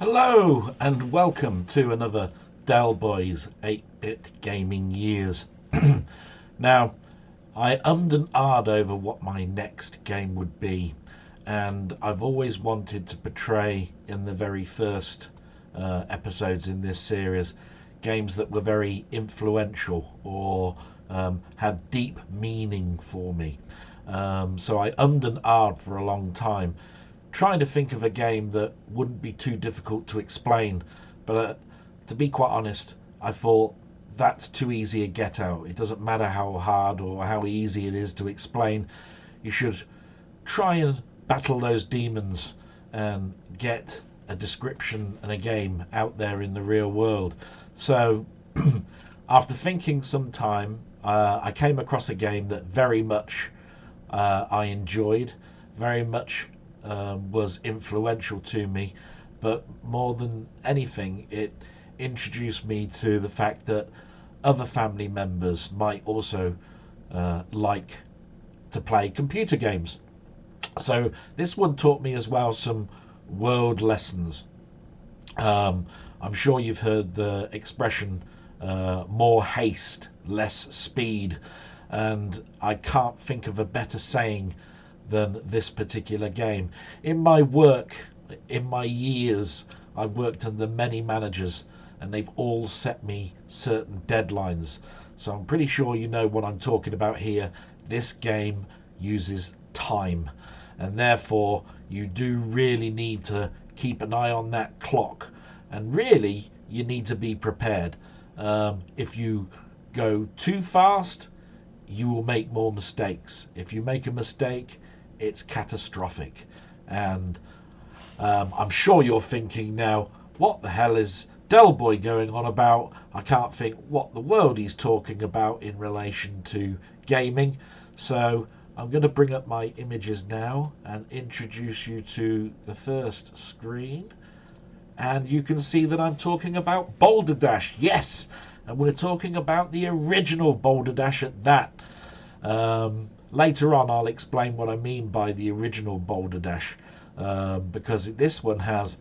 Hello and welcome to another Delboy's 8-bit gaming years. Now, I ummed and ahed over what my next game would be, and I've always wanted to portray in the very first episodes in this series games that were very influential or had deep meaning for me. So I ummed and ahed for a long time, trying to think of a game that wouldn't be too difficult to explain. But to be quite honest, I thought that's too easy a get out. It doesn't matter how hard or how easy it is to explain. You should try and battle those demons and get a description and a game out there in the real world. So after thinking some time, I came across a game that very much I enjoyed, very much was influential to me, but more than anything, it introduced me to the fact that other family members might also like to play computer games. So this one taught me as well some world lessons. I'm sure you've heard the expression more haste, less speed, and I can't think of a better saying than this particular game. In my work, in my years, I've worked under many managers and they've all set me certain deadlines. So I'm pretty sure you know what I'm talking about here. This game uses time, and therefore you do really need to keep an eye on that clock, and really you need to be prepared. If you go too fast, you will make more mistakes. If you make a mistake, it's catastrophic. And I'm sure you're thinking now, what the hell is Delboy going on about? I can't think what the world he's talking about in relation to gaming. So I'm going to bring up my images now and introduce you to the first screen. And you can see that I'm talking about Boulder Dash. Yes, and we're talking about the original Boulder Dash at that. Later on I'll explain what I mean by the original Boulder Dash, because this one has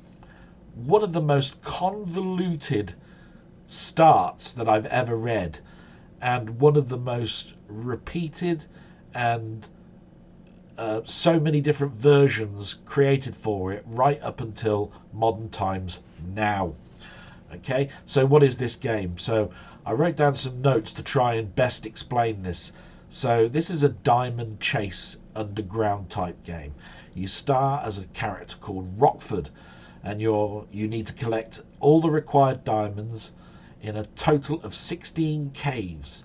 one of the most convoluted starts that I've ever read, and one of the most repeated and so many different versions created for it right up until modern times now. Okay, so what is this game? So I wrote down some notes to try and best explain this. So this is a diamond chase underground type game. You start as a character called Rockford, and you need to collect all the required diamonds in a total of 16 caves,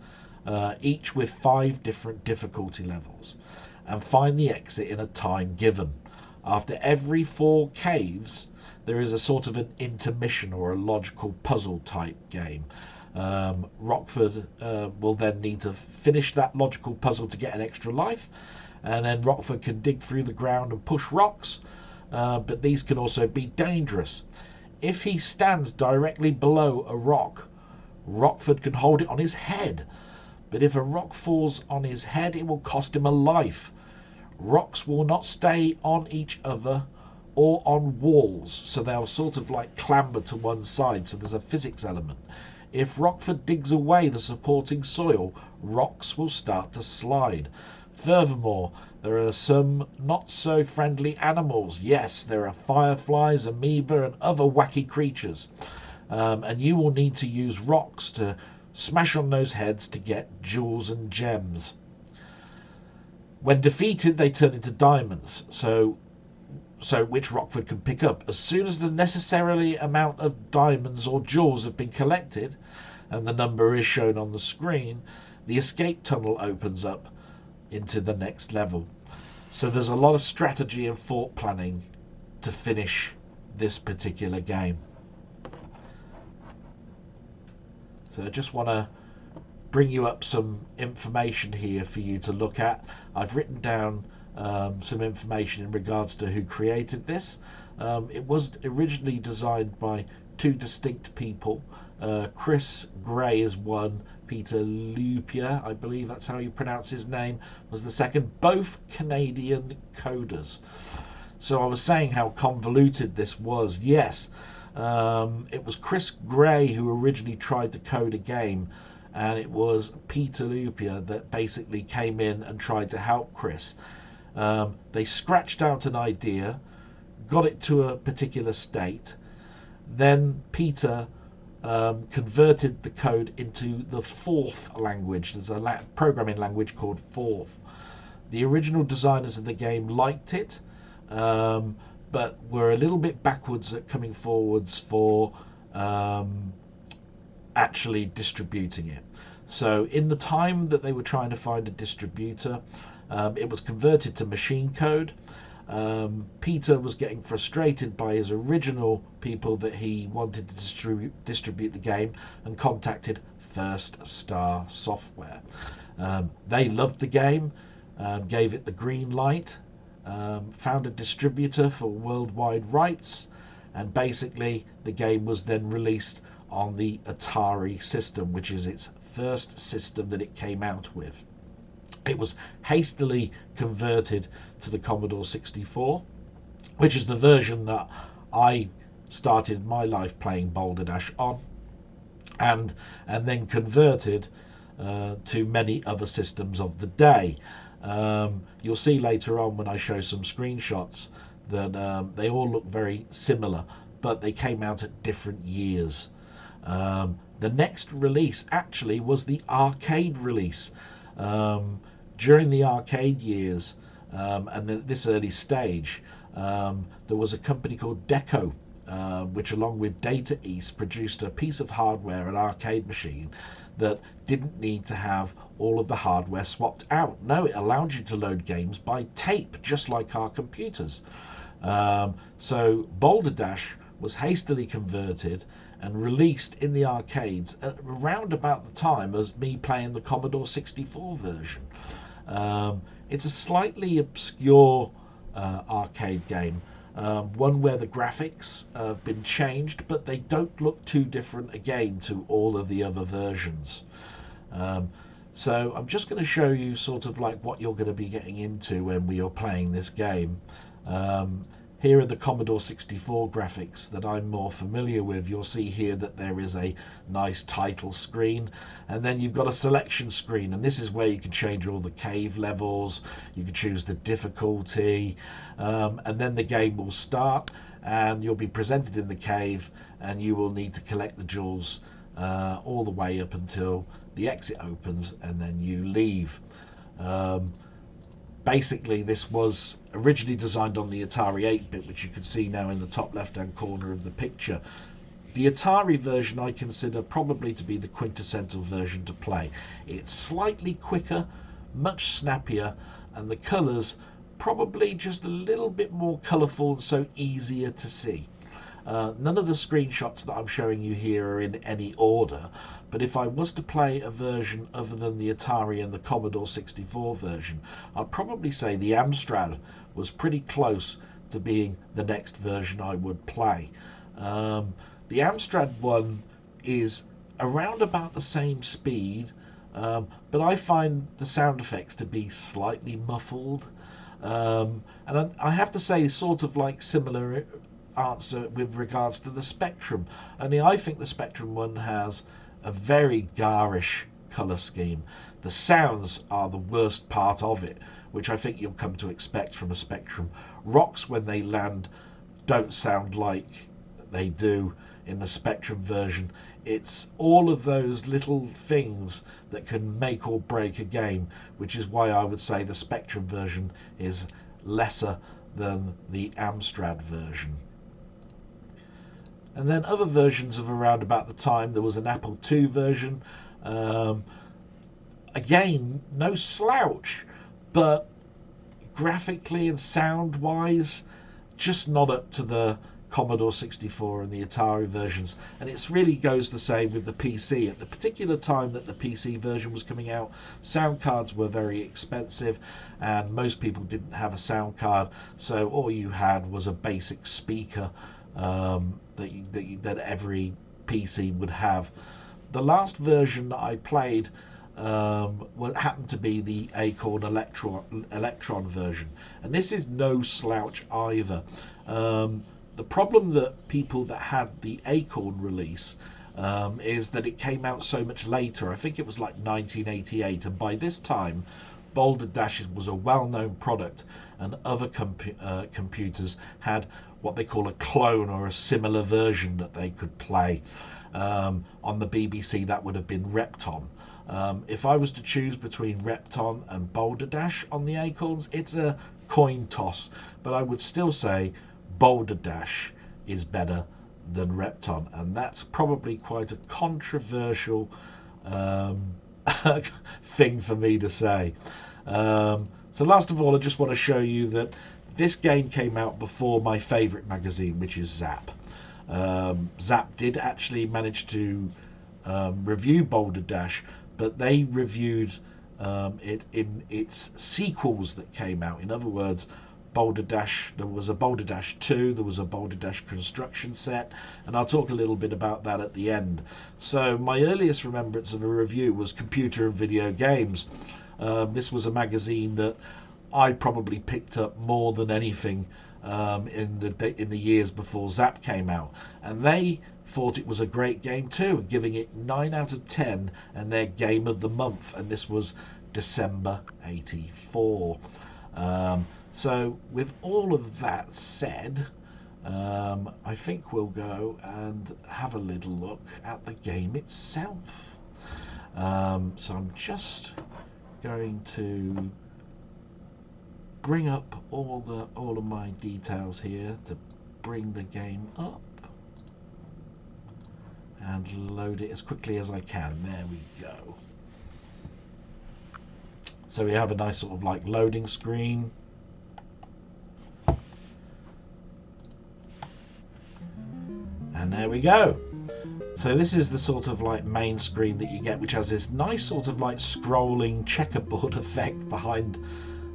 each with 5 different difficulty levels, and find the exit in a time given. After every 4 caves, there is a sort of an intermission or a logical puzzle type game. Rockford will then need to finish that logical puzzle to get an extra life, and then Rockford can dig through the ground and push rocks, but these can also be dangerous. If he stands directly below a rock, Rockford can hold it on his head, but if a rock falls on his head, it will cost him a life. Rocks will not stay on each other or on walls, so they'll sort of like clamber to one side, so there's a physics element. If Rockford digs away the supporting soil, rocks will start to slide. Furthermore, there are some not so friendly animals. Yes, there are fireflies, amoeba and other wacky creatures. And you will need to use rocks to smash on those heads to get jewels and gems. When defeated, they turn into diamonds, so which Rockford can pick up. As soon as the necessary amount of diamonds or jewels have been collected, and the number is shown on the screen, the escape tunnel opens up into the next level. So there's a lot of strategy and thought planning to finish this particular game. So I just want to bring you up some information here for you to look at. I've written down some information in regards to who created this. It was originally designed by 2 distinct people. Chris Gray is one, Peter Lupia, I believe that's how you pronounce his name, was the second, both Canadian coders. So I was saying how convoluted this was. Yes, It was Chris Gray who originally tried to code a game, and it was Peter Lupia that basically came in and tried to help Chris. They scratched out an idea, got it to a particular state, then Peter converted the code into the Forth language. There's a programming language called Forth. The original designers of the game liked it, but were a little bit backwards at coming forwards for actually distributing it. So in the time that they were trying to find a distributor, it was converted to machine code. Peter was getting frustrated by his original people that he wanted to distribute the game, and contacted FirstStar Software. They loved the game, gave it the green light, found a distributor for worldwide rights, and basically the game was then released on the Atari system, which is its first system that it came out with. It was hastily converted to the Commodore 64, which is the version that I started my life playing Boulder Dash on, and then converted to many other systems of the day. You'll see later on when I show some screenshots that they all look very similar, but they came out at different years. The next release actually was the arcade release. During the arcade years, and at this early stage, there was a company called Deco, which along with Data East produced a piece of hardware, an arcade machine, that didn't need to have all of the hardware swapped out. No, it allowed you to load games by tape, just like our computers. So Boulder Dash was hastily converted and released in the arcades at around about the time as me playing the Commodore 64 version. It's a slightly obscure arcade game, one where the graphics have been changed, but they don't look too different again to all of the other versions. So I'm just going to show you sort of like what you're going to be getting into when we are playing this game. Here are the Commodore 64 graphics that I'm more familiar with. You'll see here that there is a nice title screen, and then you've got a selection screen, and this is where you can change all the cave levels, you can choose the difficulty, and then the game will start and you'll be presented in the cave, and you will need to collect the jewels all the way up until the exit opens, and then you leave. Basically, this was originally designed on the Atari 8-bit, which you can see now in the top left-hand corner of the picture. The Atari version I consider probably to be the quintessential version to play. It's slightly quicker, much snappier, and the colours probably just a little bit more colourful and so easier to see. None of the screenshots that I'm showing you here are in any order, but if I was to play a version other than the Atari and the Commodore 64 version, I'd probably say the Amstrad was pretty close to being the next version I would play. The Amstrad one is around about the same speed, but I find the sound effects to be slightly muffled, and I have to say sort of like similar answer with regards to the Spectrum, only I think the Spectrum one has a very garish colour scheme. The sounds are the worst part of it, which I think you'll come to expect from a Spectrum. Rocks when they land don't sound like they do in the Spectrum version. It's all of those little things that can make or break a game, which is why I would say the Spectrum version is lesser than the Amstrad version. And then other versions of around about the time, there was an Apple II version. Again, no slouch, but graphically and sound wise, just not up to the Commodore 64 and the Atari versions. And it really goes the same with the PC. At the particular time that the PC version was coming out, sound cards were very expensive, and most people didn't have a sound card, so all you had was a basic speaker that every PC would have. The last version that I played happened to be the Acorn Electron version, and this is no slouch either. the problem that people that had the Acorn release is that it came out so much later. I think it was like 1988, and by this time Boulder Dash was a well-known product, and other computers had what they call a clone or a similar version that they could play. On the BBC, that would have been Repton. If I was to choose between Repton and Boulder Dash on the Acorns, it's a coin toss, but I would still say Boulder Dash is better than Repton, and that's probably quite a controversial thing for me to say. So last of all, I just want to show you that this game came out before my favourite magazine, which is Zap. Zap did actually manage to review Boulder Dash, but they reviewed it in its sequels that came out. In other words, Boulder Dash, there was a Boulder Dash 2, there was a Boulder Dash construction set, and I'll talk a little bit about that at the end. So my earliest remembrance of a review was Computer and Video Games. This was a magazine that I probably picked up more than anything in the years before Zap came out, and they thought it was a great game too, giving it 9 out of 10 and their game of the month, and this was December 84. So with all of that said, I think we'll go and have a little look at the game itself. So I'm just going to bring up all of my details here to bring the game up and load it as quickly as I can. There we go. So we have a nice sort of like loading screen. And there we go. So this is the sort of like main screen that you get, which has this nice sort of like scrolling checkerboard effect behind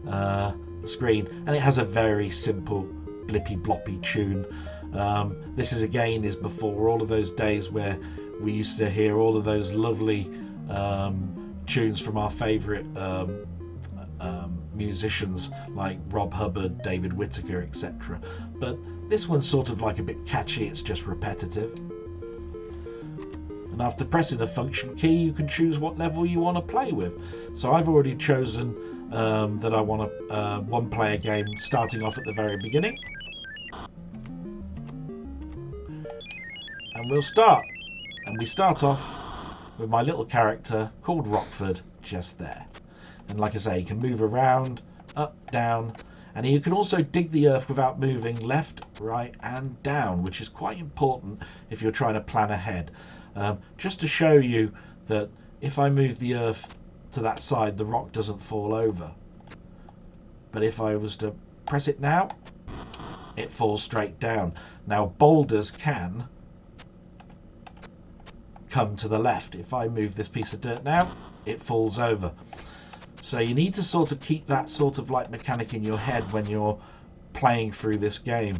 the screen, and it has a very simple blippy bloppy tune. This is again is before all of those days where we used to hear all of those lovely tunes from our favourite musicians like Rob Hubbard, David Whittaker, etc. But this one's sort of like a bit catchy, it's just repetitive. And after pressing a function key, you can choose what level you want to play with. So I've already chosen that I want a one-player game starting off at the very beginning. And we'll start. And we start off with my little character called Rockford just there. And like I say, you can move around, up, down, and you can also dig the earth without moving left, right and down, which is quite important if you're trying to plan ahead. Just to show you that if I move the earth to that side, the rock doesn't fall over. But if I was to press it now, it falls straight down. Now boulders can come to the left. If I move this piece of dirt now, it falls over. So you need to sort of keep that sort of like mechanic in your head when you're playing through this game.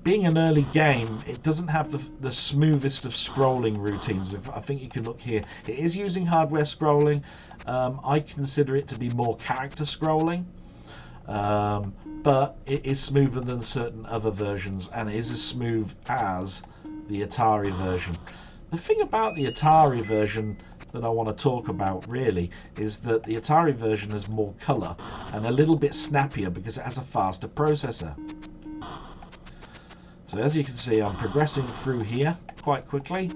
Being an early game, it doesn't have the smoothest of scrolling routines. I think you can look here. It is using hardware scrolling. I consider it to be more character scrolling. But it is smoother than certain other versions, and it is as smooth as the Atari version. The thing about the Atari version that I want to talk about really is that the Atari version has more colour and a little bit snappier because it has a faster processor. So as you can see, I'm progressing through here quite quickly,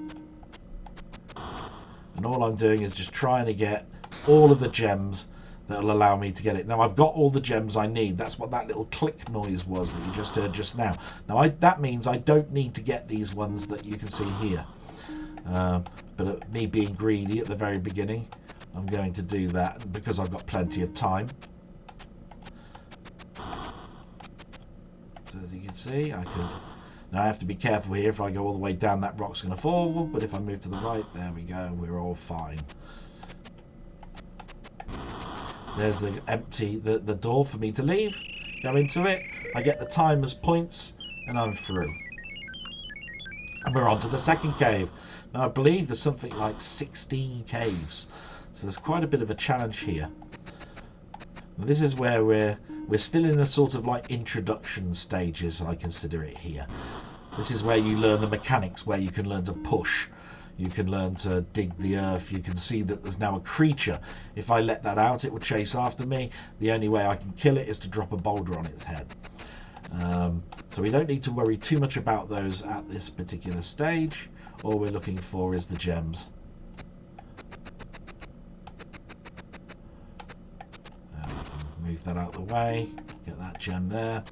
and all I'm doing is just trying to get all of the gems that will allow me to get it. Now I've got all the gems I need. That's what that little click noise was that you just heard just now. Now that means I don't need to get these ones that you can see here. But me being greedy at the very beginning, I'm going to do that because I've got plenty of time. So as you can see, I could... Now I have to be careful here. If I go all the way down, that rock's going to fall, but if I move to the right, there we go, we're all fine. There's the empty, the door for me to leave. Go into it, I get the time as points, and I'm through. And we're on to the second cave. Now I believe there's something like 16 caves, so there's quite a bit of a challenge here. Now, this is where we're we're still in the sort of like introduction stages, I consider it here. This is where you learn the mechanics, where you can learn to push, you can learn to dig the earth, you can see that there's now a creature. If I let that out, it will chase after me. The only way I can kill it is to drop a boulder on its head. So we don't need to worry too much about those at this particular stage. All we're looking for is the gems. Move that out of the way, get that gem there.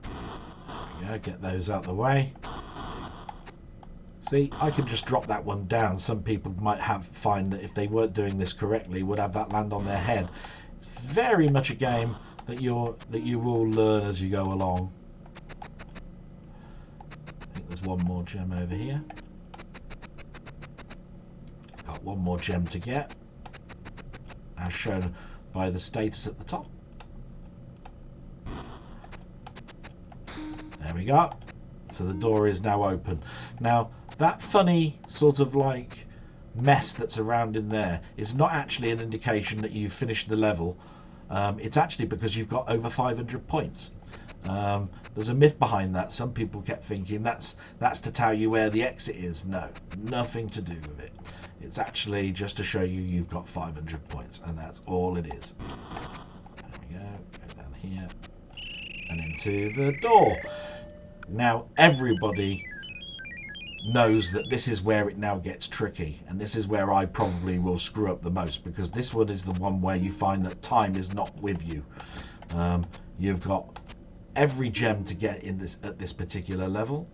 There we go, get those out of the way. See, I can just drop that one down. Some people might find that if they weren't doing this correctly, would have that land on their head. It's very much a game that you will learn as you go along. I think there's one more gem over here. Got one more gem to get, as shown by the status at the top. There we go. So the door is now open. Now, that funny sort of like mess that's around in there is not actually an indication that you've finished the level. It's actually because you've got over 500 points. There's a myth behind that. Some people kept thinking that's to tell you where the exit is. No, nothing to do with it. It's actually just to show you you've got 500 points, and that's all it is. There we go. Go down here and into the door. Now everybody knows that this is where it now gets tricky, and this is where I probably will screw up the most, because this one is the one where you find that time is not with you. You've got every gem to get in this at this particular level.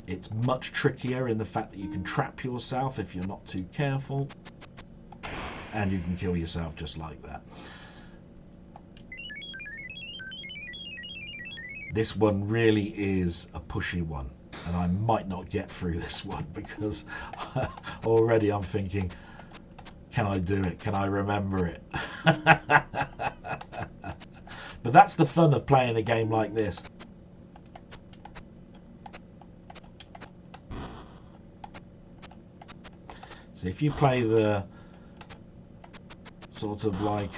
It's much trickier in the fact that you can trap yourself if you're not too careful, and you can kill yourself just like that. This one really is a pushy one, and I might not get through this one because already I'm thinking, can I do it? Can I remember it? But that's the fun of playing a game like this. So if you play the sort of like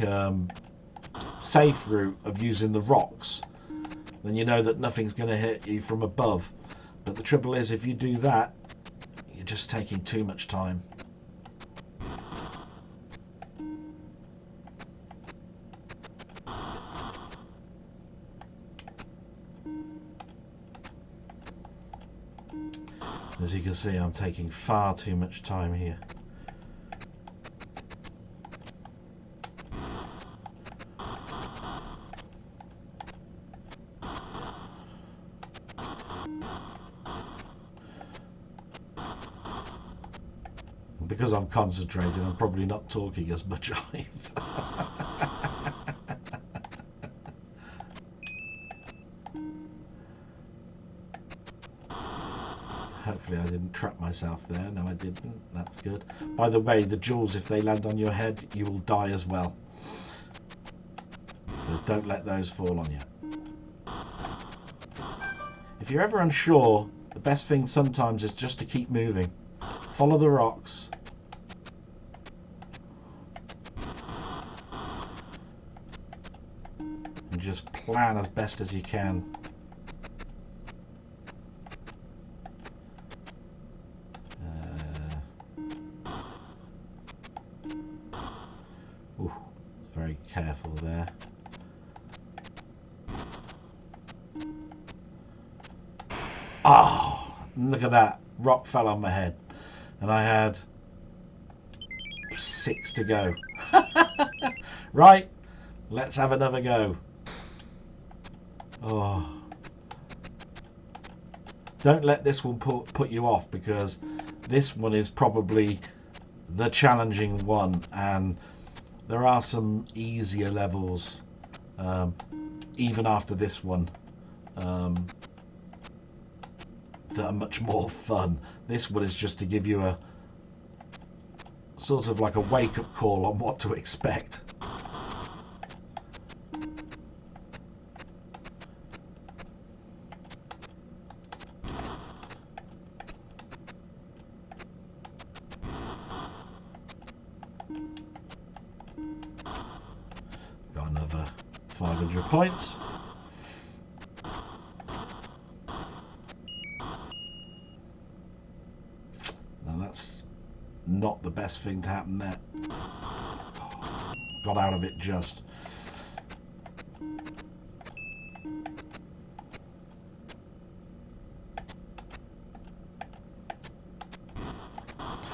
safe route of using the rocks, then you know that nothing's going to hit you from above. But the trouble is, if you do that, you're just taking too much time. As you can see, I'm taking far too much time here. Because I'm concentrating, I'm probably not talking as much either. Hopefully I didn't trap myself there. No, I didn't. That's good. By the way, the jewels, if they land on your head, you will die as well. So don't let those fall on you. If you're ever unsure, the best thing sometimes is just to keep moving. Follow the rocks. And just plan as best as you can. Very careful there. Oh, look at that. Rock fell on my head. And I had 6 to go. Right, let's have another go. Oh. Don't let this one put you off, because this one is probably the challenging one, and there are some easier levels even after this one that are much more fun. This one is just to give you a sort of like a wake-up call on what to expect. another 500 points. Now that's not the best thing to happen there. Got out of it just.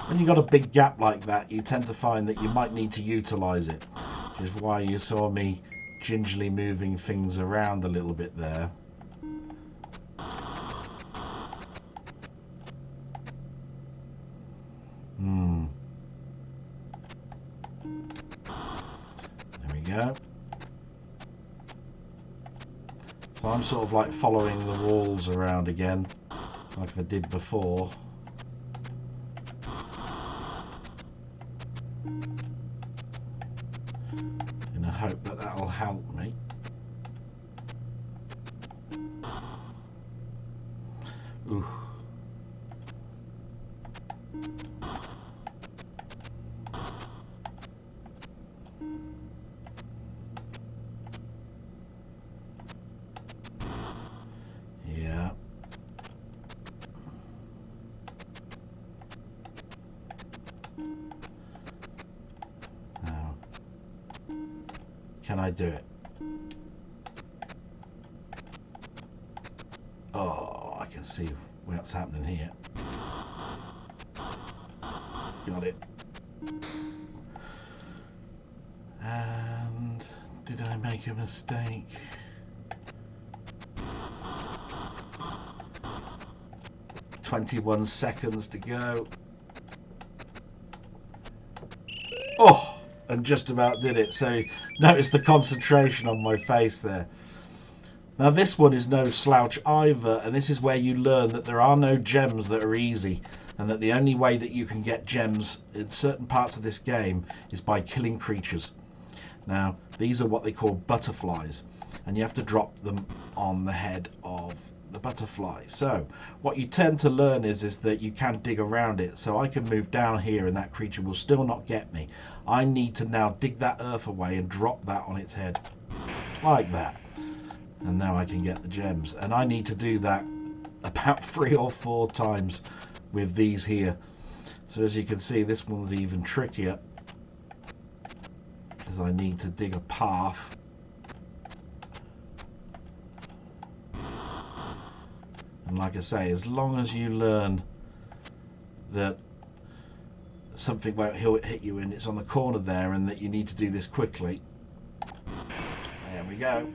When you've got a big gap like that, you tend to find that you might need to utilize it, which is why you saw me gingerly moving things around a little bit there. There we go. So I'm sort of like following the walls around again, like I did before. In a hope that that'll help me. Ooh. Yeah. Now, can I do it? Oh, I can see what's happening here. Got it. And did I make a mistake? "21 seconds to go." Oh, and just about did it. So notice the concentration on my face there. Now this one is no slouch either, and this is where you learn that there are no gems that are easy, and that the only way that you can get gems in certain parts of this game is by killing creatures. Now these are what they call butterflies, and you have to drop them on the head of the butterfly. So what you tend to learn is that you can dig around it. So I can move down here and that creature will still not get me. I need to now dig that earth away and drop that on its head like that, and now I can get the gems. And I need to do that about 3 or 4 times with these here. So as you can see, this one's even trickier, because I need to dig a path. And like I say, as long as you learn that something won't hit you and it's on the corner there, and that you need to do this quickly. There we go.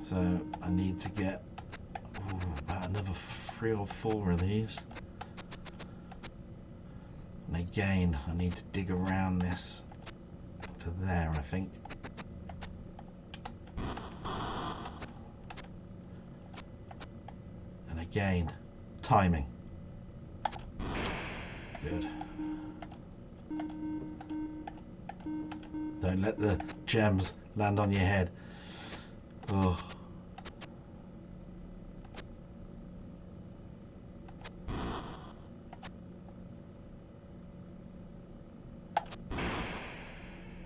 So I need to get about another 3 or 4 of these. And again, I need to dig around this to there, I think. And again, timing. Good. Don't let the gems land on your head. Oh.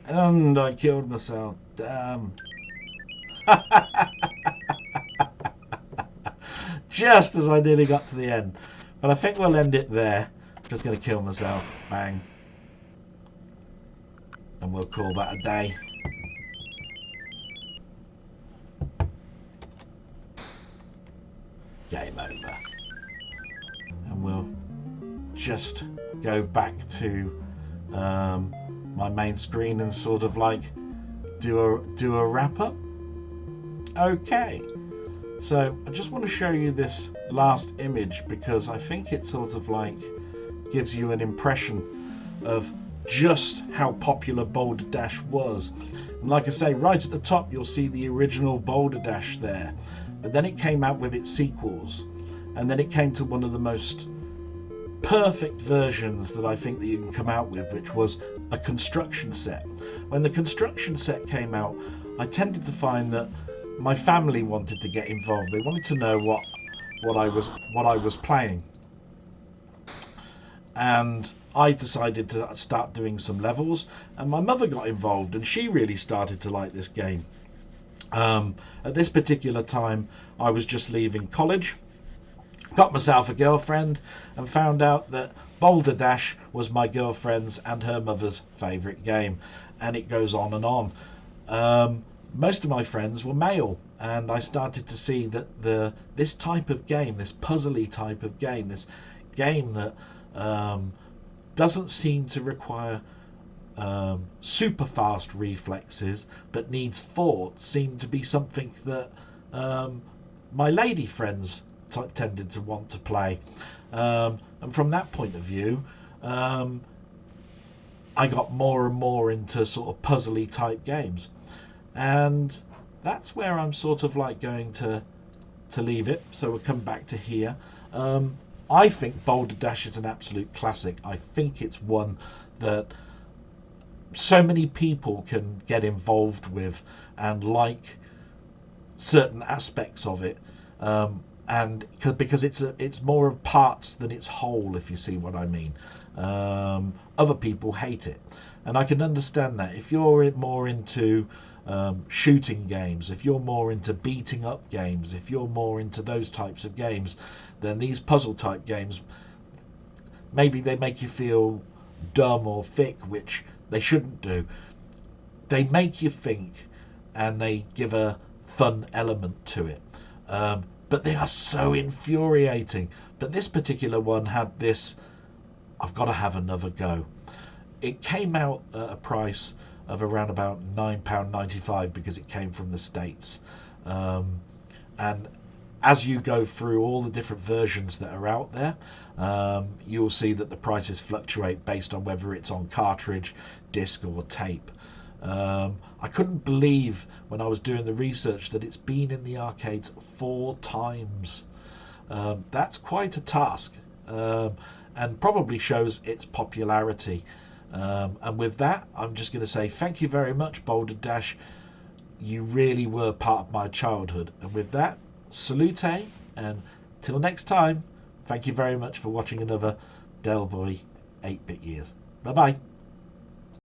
And I killed myself. Damn. Just as I nearly got to the end. But I think we'll end it there. Just going to kill myself. Bang. And we'll call that a day. Game over. And we'll just go back to my main screen and sort of like do a wrap up. Okay, so I just want to show you this last image, because I think it sort of like gives you an impression of just how popular Boulder Dash was. And like I say, right at the top you'll see the original Boulder Dash there, but then it came out with its sequels, and then it came to one of the most perfect versions that I think that you can come out with, which was a construction set. When the construction set came out, I tended to find that my family wanted to get involved. They wanted to know what I was playing, and I decided to start doing some levels, and my mother got involved, and she really started to like this game. At this particular time, I was just leaving college, got myself a girlfriend, and found out that Boulder Dash was my girlfriend's and her mother's favourite game, and it goes on and on. Most of my friends were male, and I started to see that this type of game, this puzzly type of game, this game that doesn't seem to require super fast reflexes but needs thought, seemed to be something that my lady friends tended to want to play, and from that point of view, I got more and more into sort of puzzly type games, and that's where I'm sort of like going to leave it. So we'll come back to here. I think Boulder Dash is an absolute classic. I think it's one that so many people can get involved with and like certain aspects of it, and because it's more of parts than its whole, if you see what I mean. Other people hate it, and I can understand that. If you're more into shooting games, if you're more into beating up games, if you're more into those types of games, then these puzzle type games, maybe they make you feel dumb or thick, which they shouldn't do. They make you think, and they give a fun element to it, but they are so infuriating. But this particular one had this, I've got to have another go. It came out at a price of around about £9.95 because it came from the States, and as you go through all the different versions that are out there, you'll see that the prices fluctuate based on whether it's on cartridge, disc or tape. I couldn't believe when I was doing the research that it's been in the arcades 4 times. That's quite a task, and probably shows its popularity. And with that, I'm just going to say thank you very much, Boulder Dash. You really were part of my childhood. And with that, salute, and till next time, thank you very much for watching another Delboy 8-bit years. Bye bye.